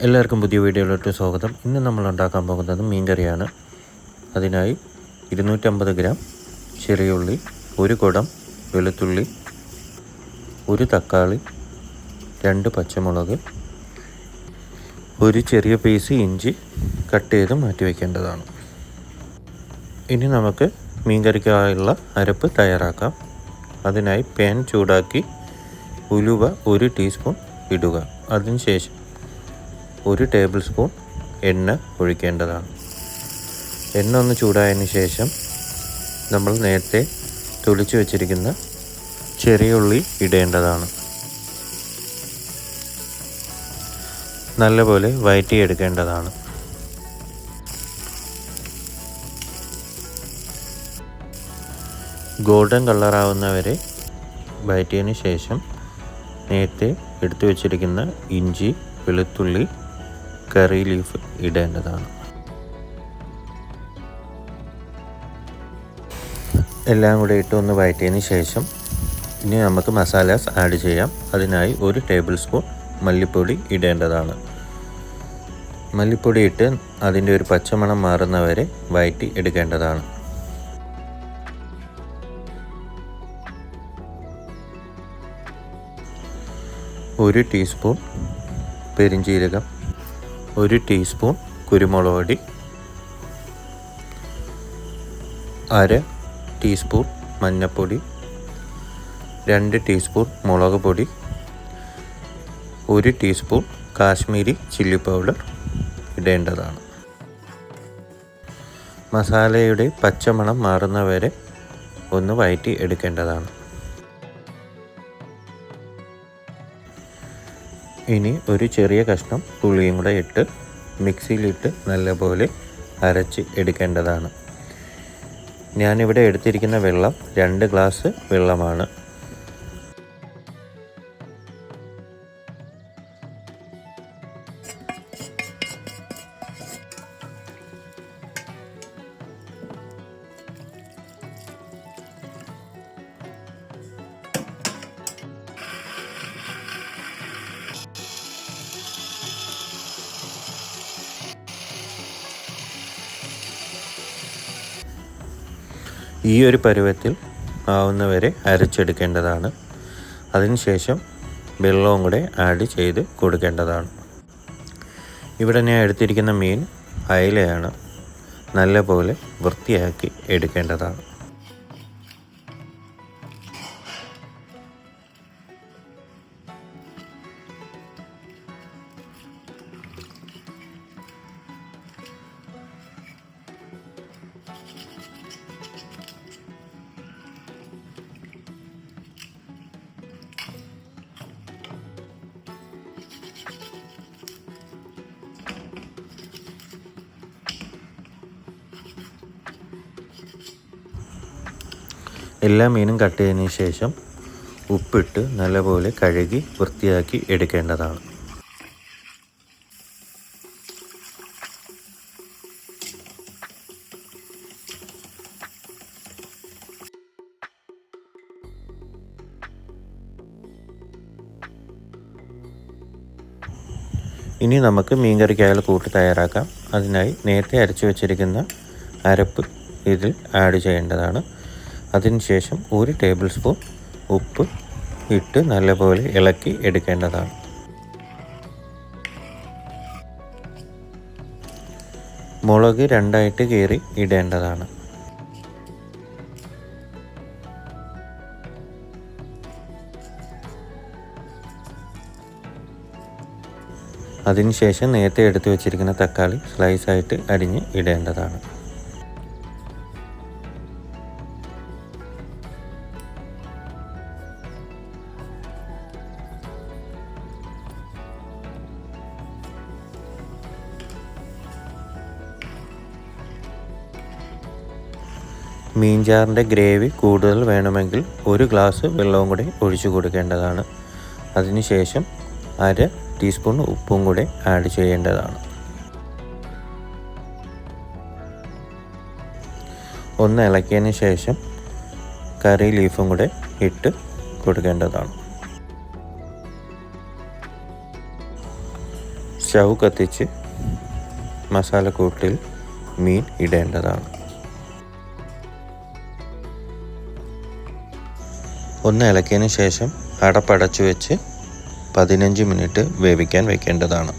എല്ലാവർക്കും പുതിയ വീഡിയോയിലോട്ട് സ്വാഗതം. ഇന്ന് നമ്മൾ ഉണ്ടാക്കാൻ പോകുന്നത് മീൻ കറിയാണ്. അതിനായി 250 ഗ്രാം ചെറിയ ഉള്ളി, ഒരു കുടം വെളുത്തുള്ളി, ഒരു തക്കാളി, 2 പച്ചമുളക്, ഒരു ചെറിയ പീസ് ഇഞ്ചി കട്ട് ചെയ്ത് മാറ്റി വയ്ക്കേണ്ടതാണ്. ഇനി നമുക്ക് മീൻ കറിക്കായുള്ള അരപ്പ് തയ്യാറാക്കാം. അതിനായി പാൻ ചൂടാക്കി ഉലുവ 1 ടീസ്പൂൺ ഇടുക. അതിനുശേഷം 1 ടേബിൾ സ്പൂൺ എണ്ണ ഒഴിക്കേണ്ടതാണ്. എണ്ണ ഒന്ന് ചൂടായതിന് ശേഷം നമ്മൾ നേരത്തെ തൊലിച്ച് വെച്ചിരിക്കുന്ന ചെറിയ ഉള്ളി ഇടേണ്ടതാണ്. നല്ലപോലെ വഴറ്റിയെടുക്കേണ്ടതാണ്. ഗോൾഡൻ കളറാവുന്നവരെ വഴറ്റിയതിന് ശേഷം നേരത്തെ എടുത്തു വച്ചിരിക്കുന്ന ഇഞ്ചി, വെളുത്തുള്ളി, കറി ലീഫ് ഇടേണ്ടതാണ്. എല്ലാം കൂടെ ഇട്ട് ഒന്ന് വഴറ്റിയതിന് ശേഷം ഇനി നമുക്ക് മസാലാസ് ആഡ് ചെയ്യാം. അതിനായി 1 ടേബിൾ സ്പൂൺ മല്ലിപ്പൊടി ഇടേണ്ടതാണ്. മല്ലിപ്പൊടി ഇട്ട് അതിൻ്റെ ഒരു പച്ചമണം മാറുന്നവരെ വഴറ്റി എടുക്കേണ്ടതാണ്. ഒരു ടീസ്പൂൺ പെരിഞ്ജീരകം, 1 ടീസ്പൂൺ കുരുമുളക് പൊടി, 1/2 ടീസ്പൂൺ മഞ്ഞൾപ്പൊടി, 2 ടീസ്പൂൺ മുളക് പൊടി, 1 ടീസ്പൂൺ കാശ്മീരി ചില്ലി പൗഡർ ഇടേണ്ടതാണ്. മസാലയുടെ പച്ചമണം മാറുന്നവരെ ഒന്ന് വഴറ്റി എടുക്കേണ്ടതാണ്. ഇനി ഒരു ചെറിയ കഷ്ണം പുളിയും കൂടെ ഇട്ട് മിക്സിയിലിട്ട് നല്ലപോലെ അരച്ച് എടുക്കേണ്ടതാണ്. ഞാനിവിടെ എടുത്തിരിക്കുന്ന വെള്ളം 2 ഗ്ലാസ് വെള്ളമാണ്. ഈ ഒരു പരുവത്തിൽ ആവുന്നവരെ അരച്ചെടുക്കേണ്ടതാണ്. അതിനുശേഷം വെള്ളവും കൂടെ ആഡ് ചെയ്ത് കൊടുക്കേണ്ടതാണ്. ഇവിടെ ഞാൻ എടുത്തിരിക്കുന്ന മീൻ അയലയാണ്. നല്ലപോലെ വൃത്തിയാക്കി എടുക്കേണ്ടതാണ്. എല്ലാ മീനും കട്ട് ചെയ്തതിന് ശേഷം ഉപ്പിട്ട് നല്ലപോലെ കഴുകി വൃത്തിയാക്കി എടുക്കേണ്ടതാണ്. ഇനി നമുക്ക് മീൻ കറിക്കായുള്ള കൂട്ട് തയ്യാറാക്കാം. അതിനായി നേരത്തെ അരച്ചു വച്ചിരിക്കുന്ന അരപ്പ് ഇതിൽ ആഡ് ചെയ്യേണ്ടതാണ്. അതിനുശേഷം 1 ടേബിൾ സ്പൂൺ ഉപ്പ് ഇട്ട് നല്ലപോലെ ഇളക്കി എടുക്കേണ്ടതാണ്. മുളക് 2ആയിട്ട് കീറി ഇടേണ്ടതാണ്. അതിനുശേഷം നേരത്തെ എടുത്തു വച്ചിരിക്കുന്ന തക്കാളി സ്ലൈസായിട്ട് അരിഞ്ഞ് ഇടേണ്ടതാണ്. മീൻചാറിൻ്റെ ഗ്രേവി കൂടുതൽ വേണമെങ്കിൽ 1 ഗ്ലാസ് വെള്ളവും കൂടെ ഒഴിച്ചു കൊടുക്കേണ്ടതാണ്. അതിനുശേഷം 1/2 ടീസ്പൂൺ ഉപ്പും കൂടെ ആഡ് ചെയ്യേണ്ടതാണ്. ഒന്ന് ഇളക്കിയതിന് ശേഷം കറി ലീഫും കൂടെ ഇട്ട് കൊടുക്കേണ്ടതാണ്. സ്റ്റൗ കത്തിച്ച് മസാലക്കൂട്ടിൽ മീൻ ഇടേണ്ടതാണ്. ഒന്ന് ഇളക്കിയതിന് ശേഷം അടപ്പടച്ചു വെച്ച് 15 മിനിറ്റ് വേവിക്കാൻ വെക്കേണ്ടതാണ്.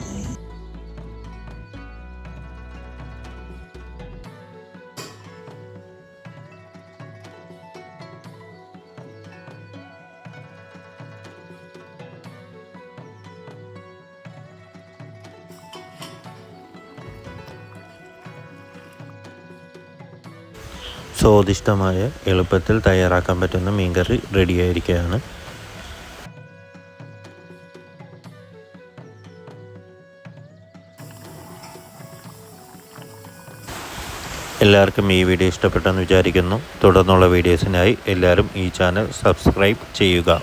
സ്വാദിഷ്ടമായ എളുപ്പത്തിൽ തയ്യാറാക്കാൻ പറ്റുന്ന മീൻകറി റെഡിയായിരിക്കുകയാണ്. എല്ലാവർക്കും ഈ വീഡിയോ ഇഷ്ടപ്പെട്ടെന്ന് വിചാരിക്കുന്നു. തുടർന്നുള്ള വീഡിയോസിനായി എല്ലാവരും ഈ ചാനൽ സബ്സ്ക്രൈബ് ചെയ്യുക.